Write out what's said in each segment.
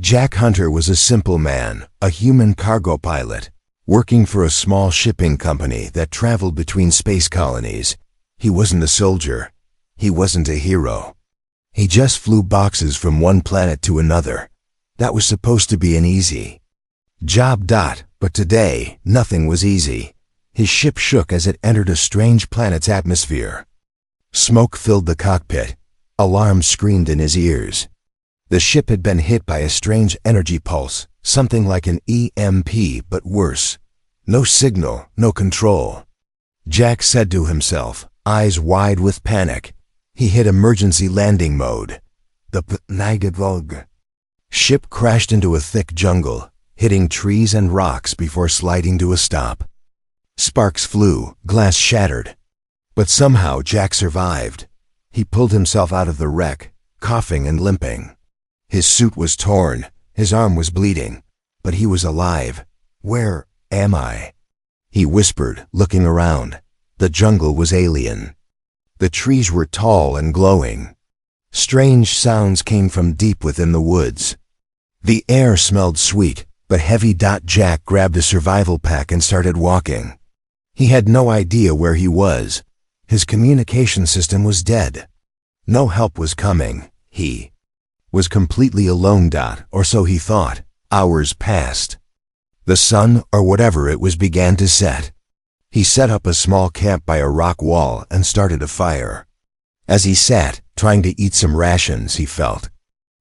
Jack Hunter was a simple man, a human cargo pilot, working for a small shipping company that traveled between space colonies. He wasn't a soldier. He wasn't a hero. He just flew boxes from one planet to another. That was supposed to be an easy job. But today, nothing was easy. His ship shook as it entered a strange planet's atmosphere. Smoke filled the cockpit. Alarms screamed in his ears. The ship had been hit by a strange energy pulse, something like an EMP, but worse. No signal, no control. Jack said to himself, eyes wide with panic. He hit emergency landing mode. The ship crashed into a thick jungle, hitting trees and rocks before sliding to a stop. Sparks flew, glass shattered. But somehow Jack survived. He pulled himself out of the wreck, coughing and limping. His suit was torn, his arm was bleeding, but he was alive. Where am I? He whispered, looking around. The jungle was alien. The trees were tall and glowing. Strange sounds came from deep within the woods. The air smelled sweet, but heavy. Jack grabbed a survival pack and started walking. He had no idea where he was. His communication system was dead. No help was coming. He was completely alone. Or so he thought. Hours passed. The sun, or whatever it was, began to set. He set up a small camp by a rock wall and started a fire. As he sat, trying to eat some rations, he felt.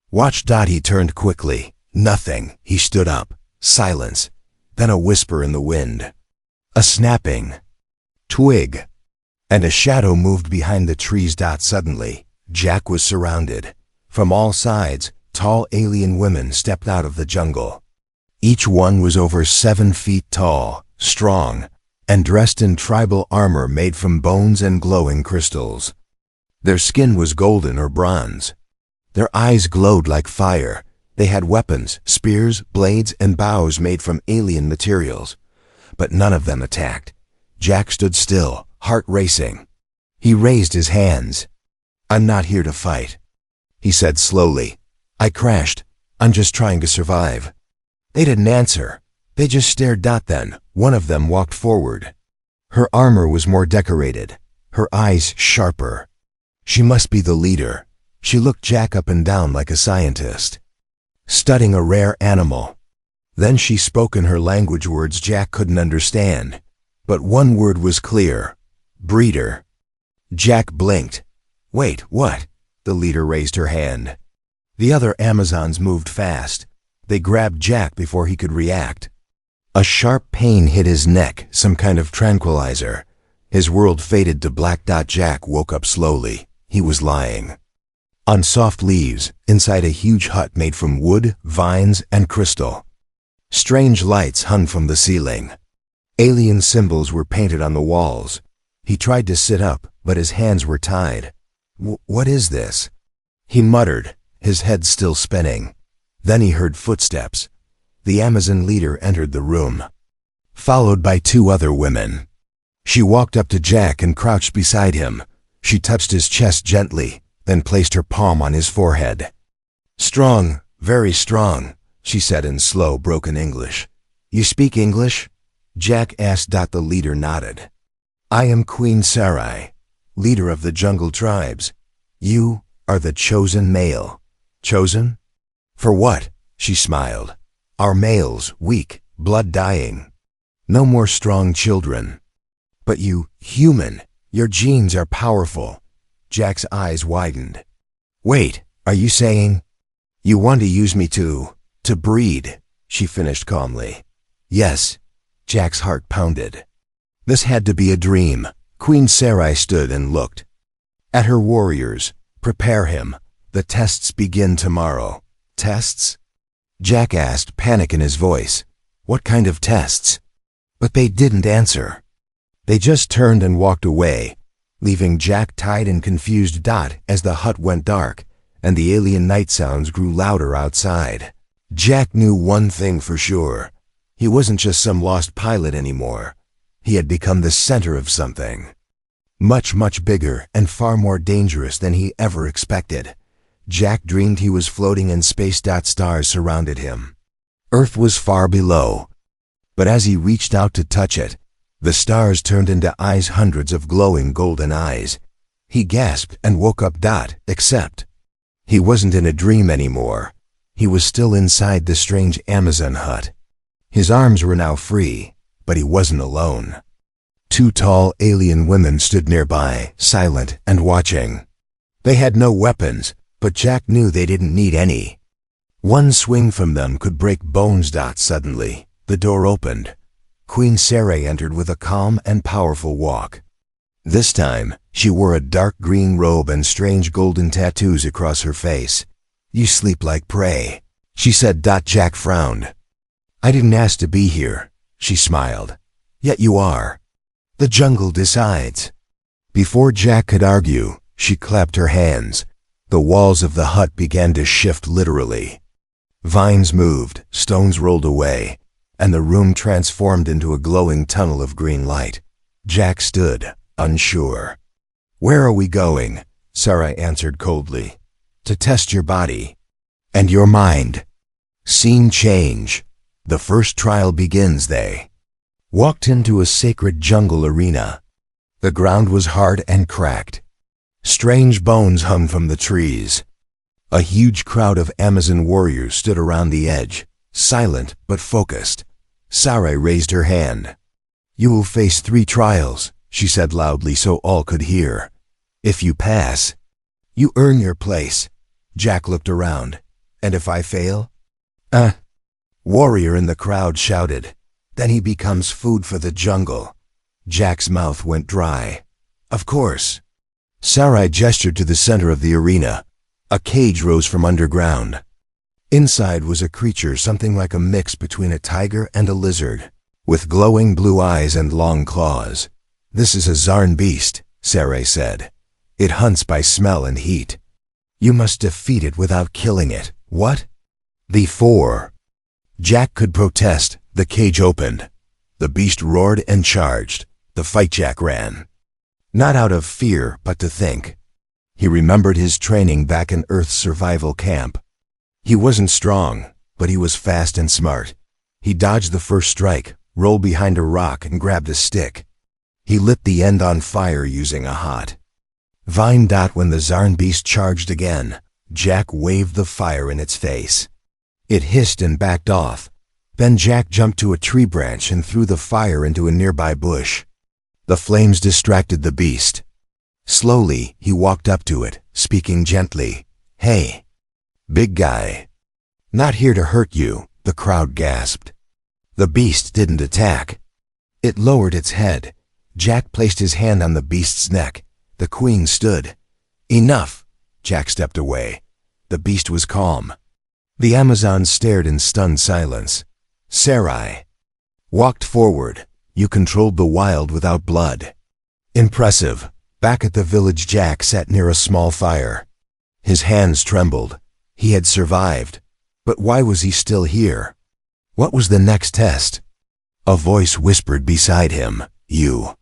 Watch. He turned quickly. Nothing. He stood up. Silence. Then a whisper in the wind. A snapping twig. And a shadow moved behind the trees. Suddenly, Jack was surrounded. From all sides, tall alien women stepped out of the jungle. Each one was over 7 feet tall, strong, and dressed in tribal armor made from bones and glowing crystals. Their skin was golden or bronze. Their eyes glowed like fire. They had weapons, spears, blades, and bows made from alien materials. But none of them attacked. Jack stood still, heart racing. He raised his hands. I'm not here to fight, he said slowly. I crashed. I'm just trying to survive. They didn't answer. They just stared. Then, one of them walked forward. Her armor was more decorated, her eyes sharper. She must be the leader. She looked Jack up and down like a scientist, studying a rare animal. Then she spoke in her language, words Jack couldn't understand. But one word was clear. Breeder. Jack blinked. Wait, what? The leader raised her hand. The other Amazons moved fast. They grabbed Jack before he could react. A sharp pain hit his neck, some kind of tranquilizer. His world faded to black. Jack woke up slowly. He was lying on soft leaves, inside a huge hut made from wood, vines, and crystal. Strange lights hung from the ceiling. Alien symbols were painted on the walls. He tried to sit up, but his hands were tied. What is this? He muttered, his head still spinning. Then he heard footsteps. The Amazon leader entered the room, followed by 2 other women. She walked up to Jack and crouched beside him. She touched his chest gently, then placed her palm on his forehead. Strong, very strong, she said in slow, broken English. You speak English? Jack asked. The leader nodded. I am Queen Sarai, leader of the jungle tribes. You are the chosen male. Chosen? For what? She smiled. Our males, weak, blood dying. No more strong children. But you, human, your genes are powerful. Jack's eyes widened. Wait, are you saying? You want to use me to breed, she finished calmly. Yes. Jack's heart pounded. This had to be a dream. Queen Sarai stood and looked at her warriors. Prepare him. The tests begin tomorrow. Tests? Jack asked, panic in his voice. What kind of tests? But they didn't answer. They just turned and walked away, leaving Jack tied and confused. As the hut went dark, and the alien night sounds grew louder outside, Jack knew one thing for sure. He wasn't just some lost pilot anymore. He had become the center of something much, much bigger and far more dangerous than he ever expected. Jack dreamed he was floating in space. Stars surrounded him. Earth was far below. But as he reached out to touch it, the stars turned into eyes, hundreds of glowing golden eyes. He gasped and woke up. Except he wasn't in a dream anymore. He was still inside the strange Amazon hut. His arms were now free, but he wasn't alone. Two tall alien women stood nearby, silent and watching. They had no weapons, but Jack knew they didn't need any. One swing from them could break bones. Suddenly, the door opened. Queen Sarai entered with a calm and powerful walk. This time, she wore a dark green robe and strange golden tattoos across her face. "You sleep like prey," she said. Jack frowned. "I didn't ask to be here," she smiled. "Yet you are. The jungle decides." Before Jack could argue, she clapped her hands. The walls of the hut began to shift literally. Vines moved, stones rolled away, and the room transformed into a glowing tunnel of green light. Jack stood, unsure. "Where are we going?" Sarai answered coldly. "To test your body. And your mind." Scene change. The first trial begins. They walked into a sacred jungle arena. The ground was hard and cracked. Strange bones hung from the trees. A huge crowd of Amazon warriors stood around the edge, silent but focused. Sarai raised her hand. "You will face 3 trials," she said loudly so all could hear. "If you pass, you earn your place." Jack looked around. "And if I fail?" Warrior in the crowd shouted. "Then he becomes food for the jungle." Jack's mouth went dry. "Of course." Sarai gestured to the center of the arena. A cage rose from underground. Inside was a creature something like a mix between a tiger and a lizard, with glowing blue eyes and long claws. "This is a Zarn beast," Sarai said. "It hunts by smell and heat. You must defeat it without killing it." "What?" "Before Jack could protest, the cage opened. The beast roared and charged. The fight Jack ran. Not out of fear, but to think. He remembered his training back in Earth's survival camp. He wasn't strong, but he was fast and smart. He dodged the first strike, rolled behind a rock and grabbed a stick. He lit the end on fire using a hot vine. When the Zarn beast charged again, Jack waved the fire in its face. It hissed and backed off. Then Jack jumped to a tree branch and threw the fire into a nearby bush. The flames distracted the beast. Slowly, he walked up to it, speaking gently. "Hey, big guy. Not here to hurt you," the crowd gasped. The beast didn't attack. It lowered its head. Jack placed his hand on the beast's neck. The queen stood. "Enough." Jack stepped away. The beast was calm. The Amazon stared in stunned silence. Sarai walked forward. "You controlled the wild without blood." "Impressive." Back at the village, Jack sat near a small fire. His hands trembled. He had survived. But why was he still here? What was the next test? A voice whispered beside him. "You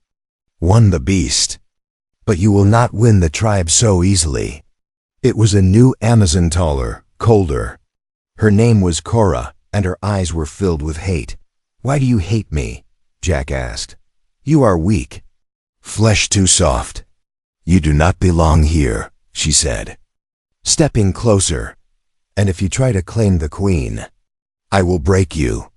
won the beast. But you will not win the tribe so easily." It was a new Amazon, taller, colder. Her name was Cora, and her eyes were filled with hate. "Why do you hate me?" Jack asked. "You are weak. Flesh too soft. You do not belong here," she said, stepping closer. "And if you try to claim the queen, I will break you."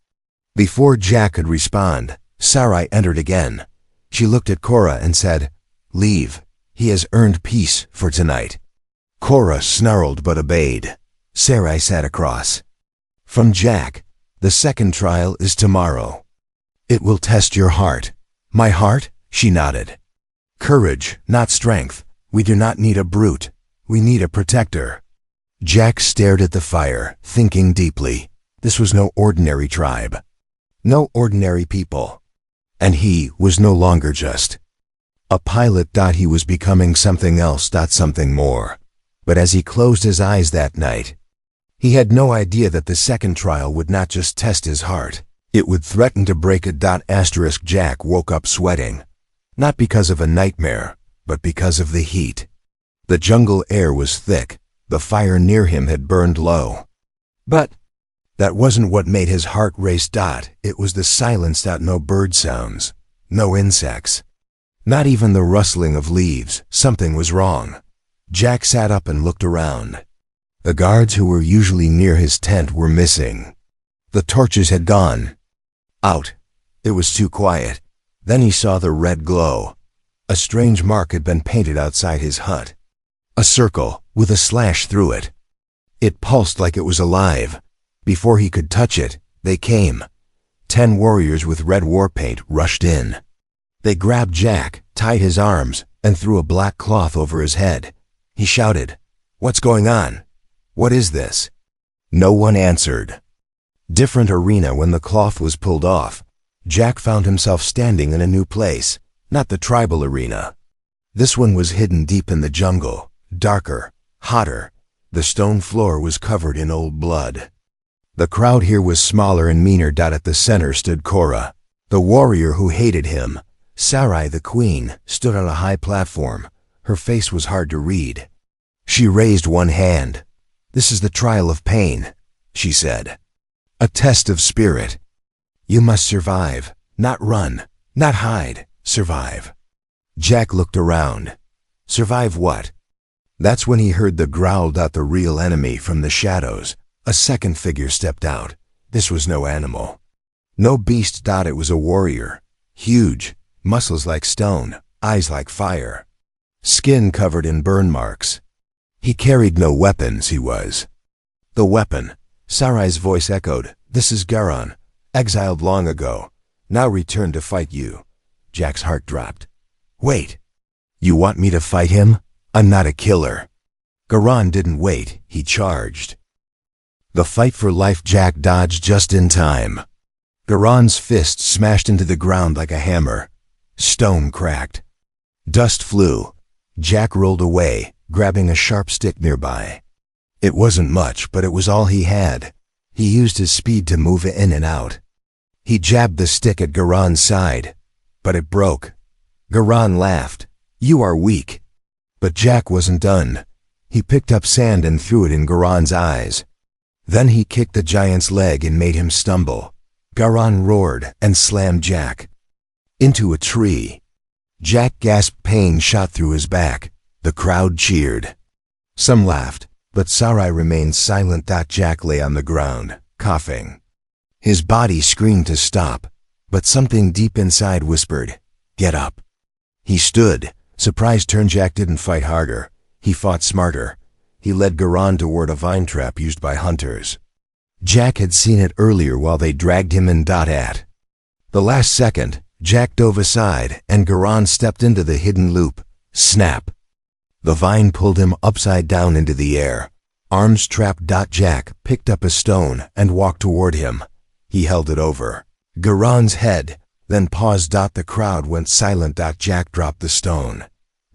Before Jack could respond, Sarai entered again. She looked at Cora and said, "Leave. He has earned peace for tonight." Cora snarled but obeyed. Sarai sat across from Jack. "The second trial is tomorrow. It will test your heart." "My heart?" She nodded. "Courage, not strength. We do not need a brute. We need a protector." Jack stared at the fire, thinking deeply. This was no ordinary tribe. No ordinary people. And he was no longer just a pilot. He was becoming something else. Something more. But as he closed his eyes that night, he had no idea that the second trial would not just test his heart. It would threaten to break it. Jack woke up sweating. Not because of a nightmare, but because of the heat. The jungle air was thick. The fire near him had burned low. But that wasn't what made his heart race. It was the silence. No bird sounds, no insects, not even the rustling of leaves. Something was wrong. Jack sat up and looked around. The guards who were usually near his tent were missing. The torches had gone out. It was too quiet. Then he saw the red glow. A strange mark had been painted outside his hut. A circle with a slash through it. It pulsed like it was alive. Before he could touch it, they came. 10 warriors with red war paint rushed in. They grabbed Jack, tied his arms, and threw a black cloth over his head. He shouted, "What's going on? What is this?" No one answered. Different arena. When the cloth was pulled off, Jack found himself standing in a new place, not the tribal arena. This one was hidden deep in the jungle, darker, hotter. The stone floor was covered in old blood. The crowd here was smaller and meaner. At the center stood Cora, the warrior who hated him. Sarai, the queen, stood on a high platform. Her face was hard to read. She raised one hand. "This is the trial of pain," she said. "A test of spirit. You must survive, not run, not hide, survive." Jack looked around. Survive what? That's when he heard the growl. The real enemy from the shadows. A second figure stepped out. This was no animal, no beast. It was a warrior. Huge, muscles like stone, eyes like fire, skin covered in burn marks. He carried no weapons. He was the weapon. Sarai's voice echoed. "This is Garon, exiled long ago, now returned to fight you." Jack's heart dropped. "Wait, you want me to fight him? I'm not a killer." Garon didn't wait. He charged. The fight for life. Jack dodged just in time. Garon's fist smashed into the ground like a hammer. Stone cracked. Dust flew. Jack rolled away, grabbing a sharp stick nearby. It wasn't much, but it was all he had. He used his speed to move in and out. He jabbed the stick at Garon's side, but it broke. Garon laughed. "You are weak." But Jack wasn't done. He picked up sand and threw it in Garon's eyes. Then he kicked the giant's leg and made him stumble. Garon roared and slammed Jack into a tree. Jack gasped. Pain shot through his back. The crowd cheered. Some laughed, but Sarai remained silent. Jack lay on the ground, coughing. His body screamed to stop, but something deep inside whispered, "Get up." He stood, surprised. Jack didn't fight harder. He fought smarter. He led Garon toward a vine trap used by hunters. Jack had seen it earlier while they dragged him in. At the last second, Jack dove aside and Garon stepped into the hidden loop. Snap! The vine pulled him upside down into the air. Arms trapped. Jack picked up a stone and walked toward him. He held it over Garon's head, then paused. The crowd went silent. Jack dropped the stone.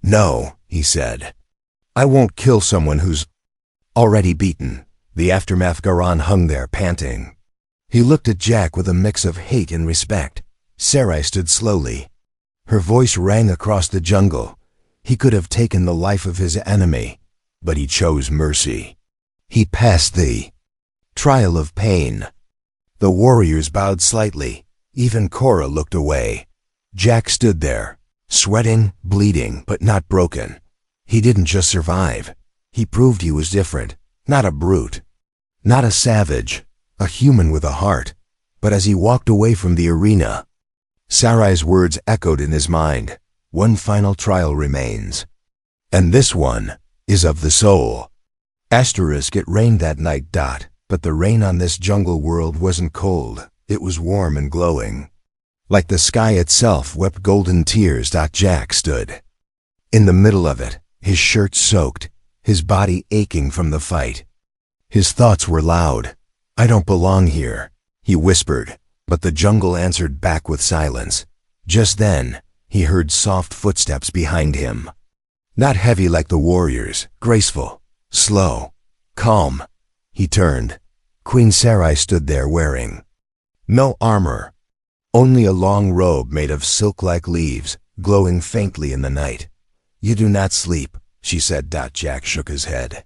"No," he said. "I won't kill someone who's already beaten." The aftermath. Garon hung there, panting. He looked at Jack with a mix of hate and respect. Sarai stood slowly. Her voice rang across the jungle. He could have taken the life of his enemy, but he chose mercy. He passed the trial of pain. The warriors bowed slightly. Even Cora looked away. Jack stood there, sweating, bleeding, but not broken. He didn't just survive. He proved he was different. Not a brute, not a savage, a human with a heart. But as he walked away from the arena, Sarai's words echoed in his mind. One final trial remains. And this one is of the soul. It rained that night. But the rain on this jungle world wasn't cold. It was warm and glowing. Like the sky itself wept golden tears. Jack stood in the middle of it, his shirt soaked, his body aching from the fight. His thoughts were loud. "I don't belong here," he whispered, but the jungle answered back with silence. Just then, he heard soft footsteps behind him. Not heavy like the warriors, graceful, slow, calm. He turned. Queen Sarai stood there wearing no armor, only a long robe made of silk-like leaves, glowing faintly in the night. "You do not sleep," she said. Jack shook his head.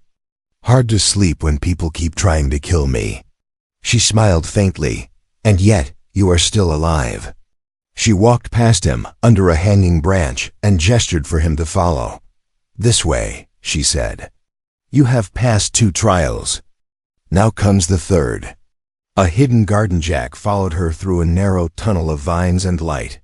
Hard to sleep when people keep trying to kill me. She smiled faintly. And yet, you are still alive. She walked past him, under a hanging branch, and gestured for him to follow. This way, she said. You have passed 2 trials. Now comes the 3rd. A hidden garden. Jack followed her through a narrow tunnel of vines and light.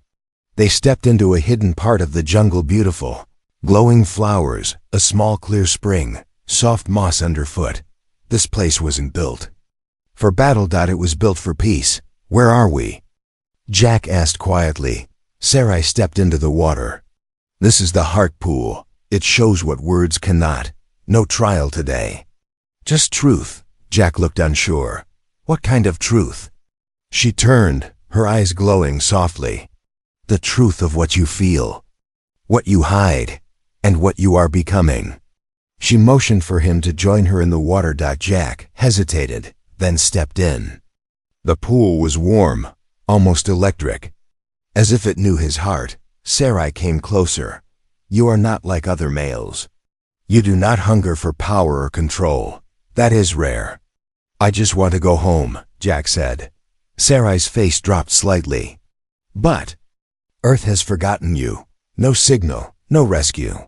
They stepped into a hidden part of the jungle. Beautiful. Glowing flowers, a small clear spring, soft moss underfoot. This place wasn't built for battle. It was built for peace. Where are we? Jack asked quietly. Sarai stepped into the water. This is the heart pool. It shows what words cannot. No trial today. Just truth. Jack looked unsure. What kind of truth? She turned, her eyes glowing softly. The truth of what you feel, what you hide, and what you are becoming. She motioned for him to join her in the water. Jack hesitated, then stepped in. The pool was warm, almost electric. As if it knew his heart, Sarai came closer. You are not like other males. You do not hunger for power or control. That is rare. I just want to go home, Jack said. Sarai's face dropped slightly. But Earth has forgotten you. No signal, no rescue.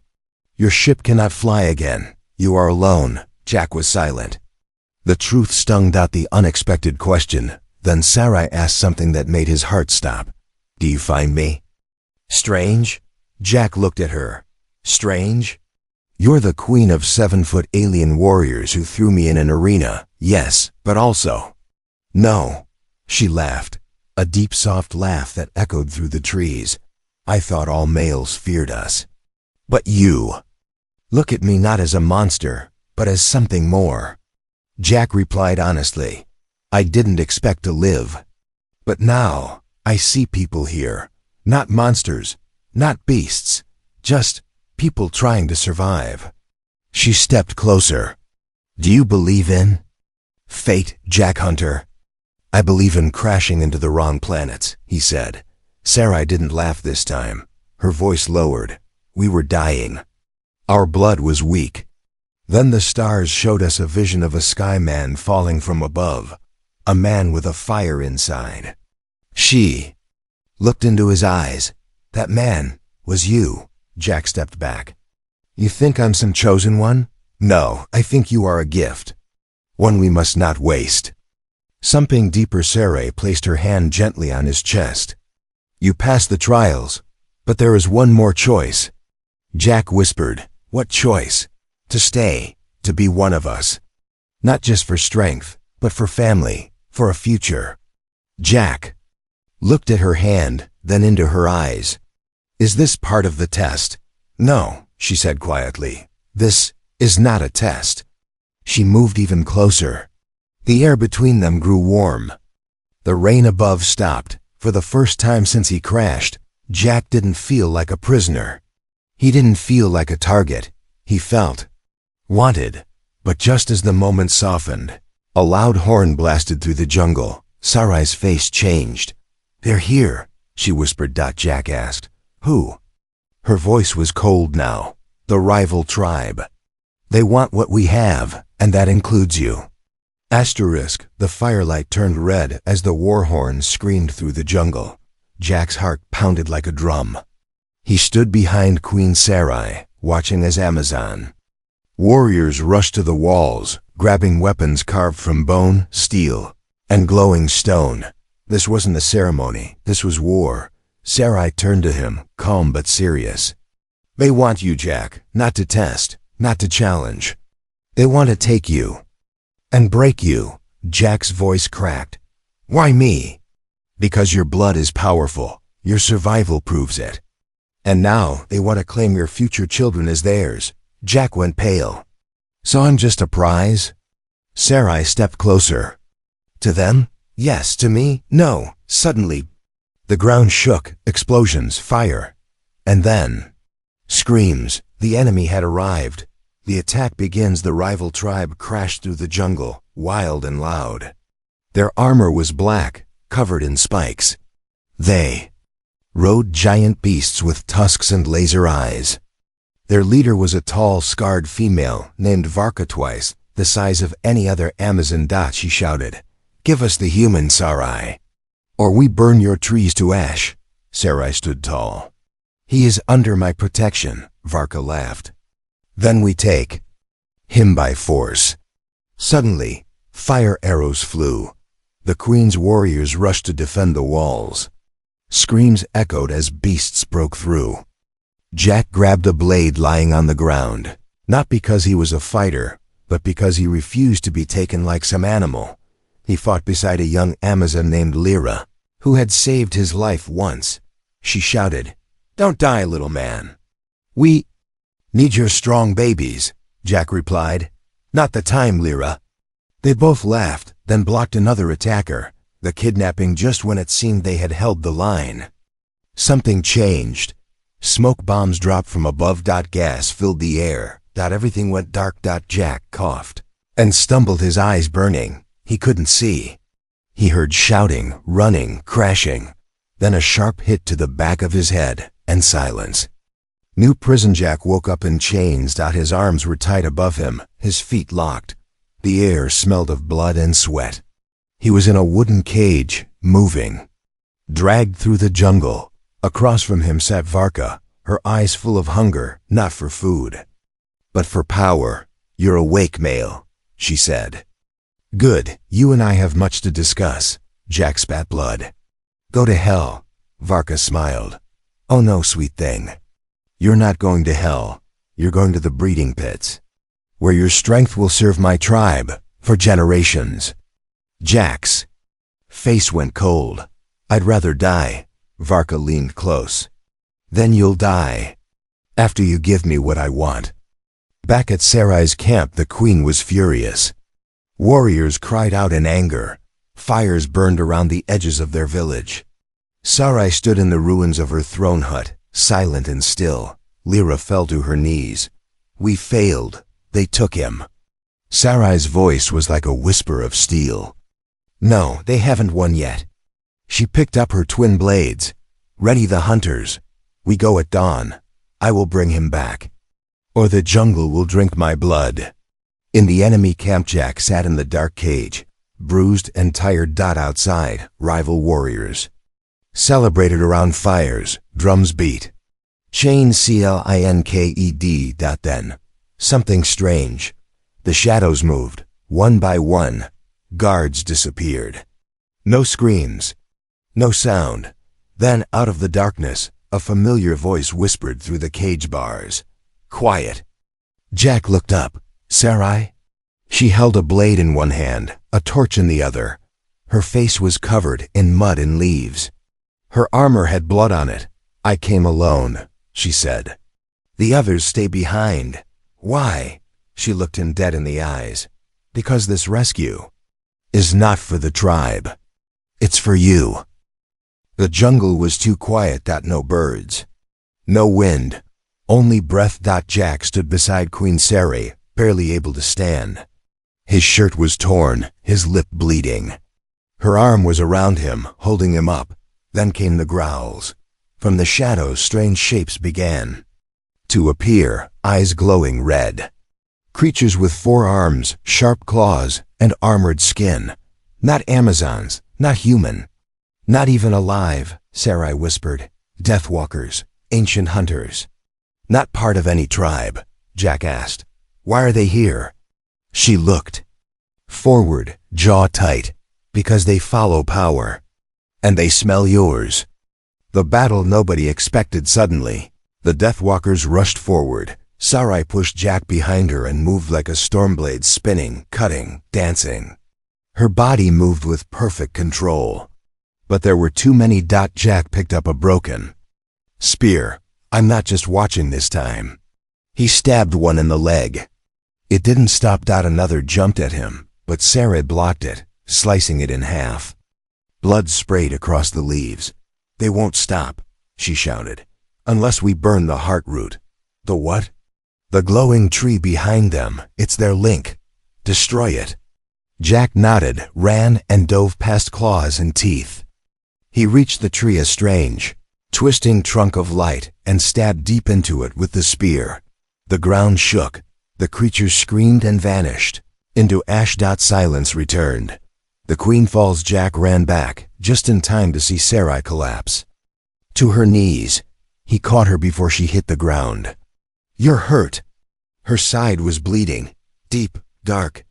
Your ship cannot fly again. You are alone. Jack was silent. The truth stung. The unexpected question. Then Sarai asked something that made his heart stop. Do you find me strange? Jack looked at her. Strange? You're the queen of 7-foot alien warriors who threw me in an arena. Yes, but also. No. She laughed. A deep, soft laugh that echoed through the trees. I thought all males feared us. But you. Look at me not as a monster, but as something more. Jack replied honestly. I didn't expect to live. But now, I see people here. Not monsters, not beasts. Just people trying to survive. She stepped closer. Do you believe in fate, Jack Hunter? I believe in crashing into the wrong planets, he said. Sarai didn't laugh this time. Her voice lowered. We were dying. Our blood was weak. Then the stars showed us a vision of a sky man falling from above. A man with a fire inside. She looked into his eyes. That man was you. Jack stepped back. You think I'm some chosen one? No, I think you are a gift. One we must not waste. Something deeper. Sarai placed her hand gently on his chest. You passed the trials, but there is one more choice. Jack whispered. What choice? To stay, to be one of us. Not just for strength, but for family, for a future. Jack looked at her hand, then into her eyes. Is this part of the test? No, she said quietly. This is not a test. She moved even closer. The air between them grew warm. The rain above stopped. For the first time since he crashed, Jack didn't feel like a prisoner. He didn't feel like a target. He felt wanted. But just as the moment softened, a loud horn blasted through the jungle. Sarai's face changed. They're here, she whispered. Jack asked. Who? Her voice was cold now. The rival tribe. They want what we have, and that includes you. Asterisk. The firelight turned red as the war horns screamed through the jungle. Jack's heart pounded like a drum. He stood behind Queen Sarai, watching as Amazon. Warriors rushed to the walls, grabbing weapons carved from bone, steel, and glowing stone. This wasn't a ceremony. This was war. Sarai turned to him, calm but serious. They want you, Jack, not to test, not to challenge. They want to take you and break you. Jack's voice cracked. Why me? Because your blood is powerful. Your survival proves it. And now they want to claim your future children as theirs. Jack went pale. So I'm just a prize? Sarai stepped closer. To them? Yes. To me? No. Suddenly, the ground shook. Explosions, fire. And then, screams. The enemy had arrived. The attack begins. The rival tribe crashed through the jungle, wild and loud. Their armor was black, covered in spikes. They rode giant beasts with tusks and laser eyes. Their leader was a tall, scarred female named Varka. Twice the size of any other Amazon. She shouted. "Give us the human, Sarai, or we burn your trees to ash." Sarai stood tall. "He is under my protection," Varka laughed. "Then we take him by force." Suddenly, fire arrows flew. The queen's warriors rushed to defend the walls. Screams echoed as beasts broke through. Jack grabbed a blade lying on the ground, not because he was a fighter, but because he refused to be taken like some animal. He fought beside a young Amazon named Lyra, who had saved his life once. She shouted, "Don't die, little man. We need your strong babies," Jack replied. "Not the time, Lyra." They both laughed, then blocked another attacker, the kidnapping just when it seemed they had held the line. Something changed. Smoke bombs dropped from above. Gas filled the air. Everything went dark. Jack coughed and stumbled, his eyes burning. He couldn't see. He heard shouting, running, crashing, then a sharp hit to the back of his head, and silence. New prison. Jack woke up in chains. His arms were tied above him, his feet locked. The air smelled of blood and sweat. He was in a wooden cage, moving. Dragged through the jungle. Across from him sat Varka, her eyes full of hunger, not for food, but for power. "You're awake, male," she said. "Good, you and I have much to discuss." Jack spat blood. "Go to hell," Varka smiled. "Oh no, sweet thing. You're not going to hell. You're going to the breeding pits, where your strength will serve my tribe for generations." Jack's face went cold. "I'd rather die." Varka leaned close. "Then you'll die after you give me what I want." Back at Sarai's camp, the queen was furious. Warriors cried out in anger. Fires burned around the edges of their village. Sarai stood in the ruins of her throne hut, silent and still. Lyra fell to her knees. "We failed. They took him." Sarai's voice was like a whisper of steel. "No, they haven't won yet." She picked up her twin blades. "Ready the hunters. We go at dawn. I will bring him back, or the jungle will drink my blood." In the enemy camp, Jack sat in the dark cage, bruised and tired. Outside, rival warriors celebrated around fires. Drums beat. Chain clinked. Then something strange. The shadows moved, one by one. Guards disappeared. No screams. No sound. Then, out of the darkness, a familiar voice whispered through the cage bars. "Quiet." Jack looked up. "Sarai?" She held a blade in one hand, a torch in the other. Her face was covered in mud and leaves. Her armor had blood on it. "I came alone," she said. "The others stay behind." "Why?" She looked him dead in the eyes. "Because this rescue is not for the tribe. It's for you." The jungle was too quiet. No birds. No wind. Only breath. Jack stood beside Queen Sarai, barely able to stand. His shirt was torn, his lip bleeding. Her arm was around him, holding him up. Then came the growls. From the shadows, strange shapes began to appear, eyes glowing red. Creatures with 4 arms, sharp claws, and armored skin. Not Amazons, not human. "Not even alive," Sarai whispered. "Deathwalkers, ancient hunters." "Not part of any tribe," Jack asked. "Why are they here?" She looked forward, jaw tight. "Because they follow power. And they smell yours." The battle nobody expected. Suddenly, the Deathwalkers rushed forward. Sarai pushed Jack behind her and moved like a stormblade, spinning, cutting, dancing. Her body moved with perfect control. But there were too many. Jack picked up a broken spear. "I'm not just watching this time." He stabbed one in the leg. It didn't stop. Another jumped at him, but Sarai blocked it, slicing it in half. Blood sprayed across the leaves. "They won't stop," she shouted, "unless we burn the heart root." "The what?" "The glowing tree behind them. It's their link. Destroy it." Jack nodded, ran, and dove past claws and teeth. He reached the tree, a strange, twisting trunk of light, and stabbed deep into it with the spear. The ground shook. The creatures screamed and vanished. Into ash. Silence returned. The queen falls. Jack ran back, just in time to see Sarai collapse. To her knees, he caught her before she hit the ground. "You're hurt." Her side was bleeding. Deep, dark.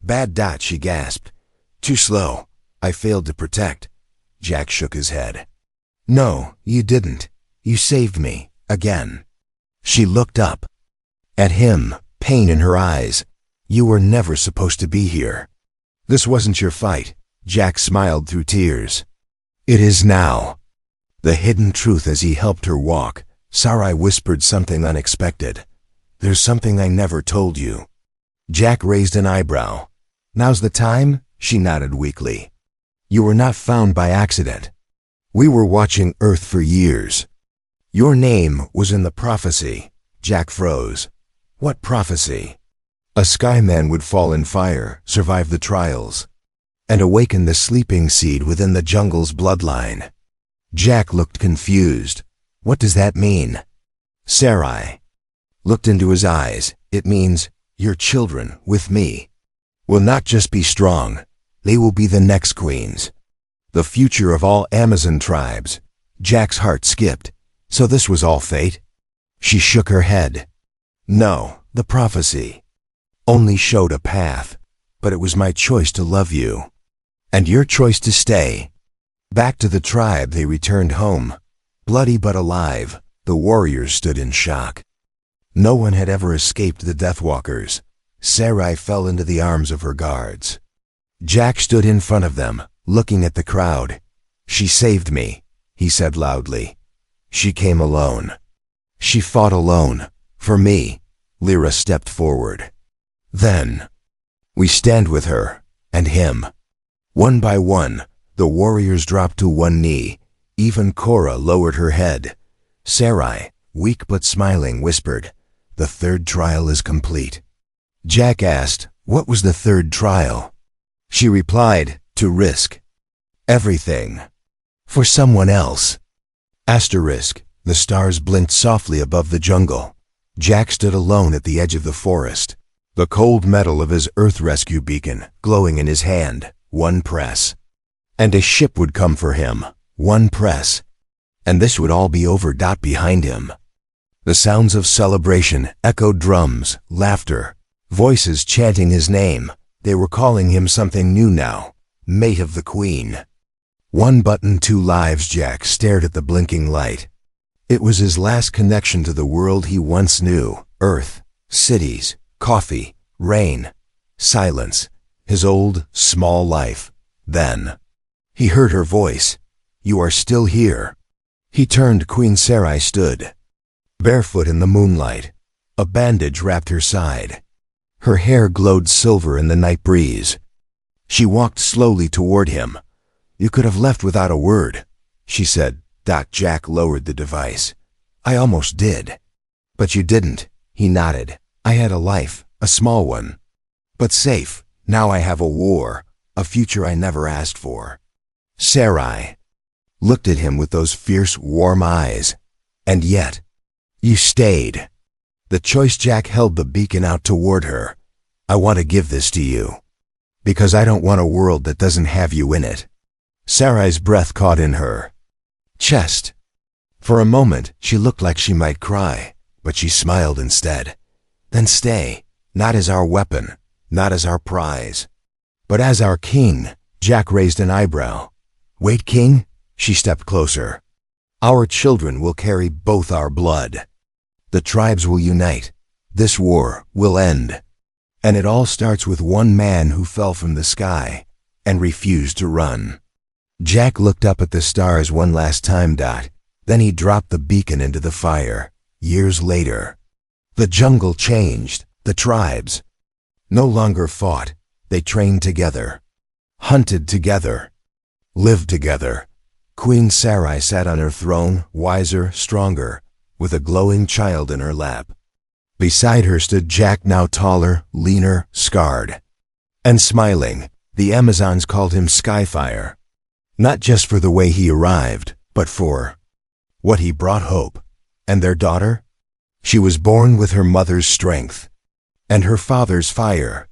"Bad." She gasped. "Too slow. I failed to protect." Jack shook his head. "No, you didn't. You saved me. Again." She looked up. At him, pain in her eyes. "You were never supposed to be here. This wasn't your fight." Jack smiled through tears. "It is now." The hidden truth as he helped her walk, Sarai whispered something unexpected. "There's something I never told you." Jack raised an eyebrow. "Now's the time?" She nodded weakly. "You were not found by accident. We were watching Earth for years. Your name was in the prophecy." Jack froze. "What prophecy?" "A skyman would fall in fire, survive the trials, and awaken the sleeping seed within the jungle's bloodline." Jack looked confused. "What does that mean?" Sarai looked into his eyes. "It means your children, with me, will not just be strong, they will be the next queens. The future of all Amazon tribes." Jack's heart skipped. So this was all fate? She shook her head. "No, the prophecy only showed a path, but it was my choice to love you, and your choice to stay." Back to the tribe they returned home. Bloody but alive, the warriors stood in shock. No one had ever escaped the Deathwalkers. Sarai fell into the arms of her guards. Jack stood in front of them, looking at the crowd. "She saved me," he said loudly. "She came alone. She fought alone, for me." Lyra stepped forward. "Then we stand with her, and him." One by one, the warriors dropped to one knee. Even Cora lowered her head. Sarai, weak but smiling, whispered, "The third trial is complete." Jack asked, "What was the third trial?" She replied, "To risk everything for someone else." Asterisk. The stars blinked softly above the jungle. Jack stood alone at the edge of the forest, the cold metal of his Earth rescue beacon glowing in his hand. One press, and a ship would come for him. One press, and this would all be over. Behind him, the sounds of celebration echoed: drums, laughter, voices chanting his name. They were calling him something new now. Mate of the Queen. One button, two lives. Jack stared at the blinking light. It was his last connection to the world he once knew. Earth, cities, coffee, rain, silence. His old, small life. Then he heard her voice. "You are still here." He turned. Queen Sarai stood, barefoot in the moonlight. A bandage wrapped her side. Her hair glowed silver in the night breeze. She walked slowly toward him. "You could have left without a word," she said. Jack lowered the device. "I almost did." "But you didn't." He nodded. "I had a life, a small one, but safe. Now I have a war, a future I never asked for." Sarai looked at him with those fierce, warm eyes. "And yet, you stayed." The choice. Jack held the beacon out toward her. "I want to give this to you, because I don't want a world that doesn't have you in it." Sarai's breath caught in her chest. For a moment, she looked like she might cry, but she smiled instead. "Then stay, not as our weapon, not as our prize, but as our king." Jack raised an eyebrow. "Wait, king?" She stepped closer. "Our children will carry both our blood. The tribes will unite. This war will end. And it all starts with one man who fell from the sky and refused to run." Jack looked up at the stars one last time. Then he dropped the beacon into the fire. Years later, the jungle changed. The tribes no longer fought. They trained together, hunted together, lived together. Queen Sarai sat on her throne, wiser, stronger, with a glowing child in her lap. Beside her stood Jack, now taller, leaner, scarred, and smiling. The Amazons called him Skyfire, not just for the way he arrived, but for what he brought: hope. And their daughter? She was born with her mother's strength and her father's fire.